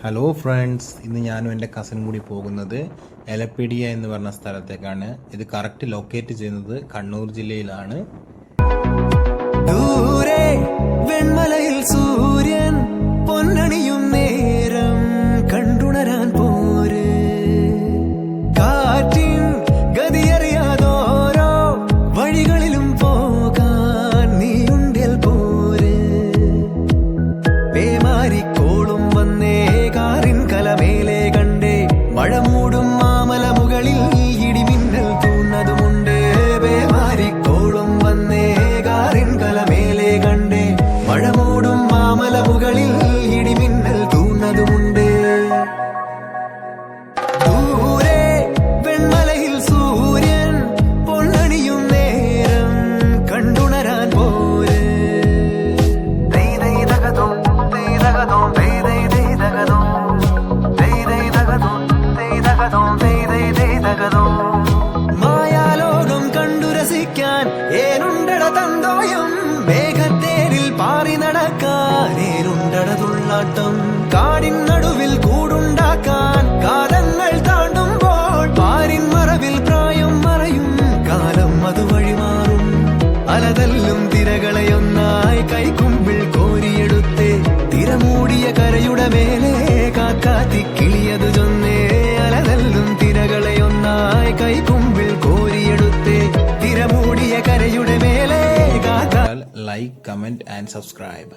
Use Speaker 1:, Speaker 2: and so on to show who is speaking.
Speaker 1: Hello friends, ഇന്ന് ഞാനും എൻ്റെ കസിനും കൂടി പോകുന്നത് എലപ്പിഡിയ എന്ന് പറഞ്ഞ സ്ഥലത്തേക്കാണ്. ഇത് കറക്റ്റ് ലൊക്കേറ്റ് ചെയ്യുന്നത് കണ്ണൂർ ജില്ലയിലാണ്.
Speaker 2: ദൂരെ വെൺമലയിൽ സൂര്യൻ പൊന്നണിയും നേരം കണ്ടുണരാൻ പോര്, കാറ്റിൻ ഗതിയറിയാതോരോ വഴികളിലും പോകാൻ നീയുണ്ടിൽ പോര്. പേമാരിക്കോളും വന്നേ കാറിൻ കലമേലെ കണ്ടേ, മഴ മൂടും മാമല മുകളിൽ ഇടിമിന്നൽ തൂന്നതുമുണ്ട്. പേമാരിക്കോളും വന്നേ കാറിൻ കലമേലെ കണ്ടേ, മഴ മൂടും മാമല മുകളിൽ ഇടിമിന്നൽ തൂന്നതുമുണ്ട്. ദൂരെ വെൺമലയിൽ സൂര്യൻ പൊന്നണിയും നേരം കണ്ടുണരാൻ പോര്. മായാലോകം കണ്ടു രസിക്കാൻ ഏനുണ്ടട തന്തോയം, മേഘത്തേരിൽ പാറി നടക്കാൻ ഏനുണ്ടട തുള്ളാട്ടം, കാടിൻ നടുവിൽ കൂടുണ്ടാക്കാൻ കാലങ്ങൾ താണ്ടുമ്പോൾ പാരിൻ മറവിൽ പ്രായം മറയും കാലം അതുവഴി മാറും. അലതല്ലും തിരകളെയൊന്നായി കൈക്കുമ്പിൾ കോരിയെടുത്തേ, തിരമൂടിയ കരയുടെ മേലെ കാക്കാത്തി കിളിയതു ചൊന്നേ. അലതല്ലും തിരകളെയൊന്നായി കൈക്കുമ്പിൾ കോരിയെടുത്തേ, തിരമൂടിയ കരയുടെ മേലെ കാക്ക.
Speaker 1: Like, comment and subscribe.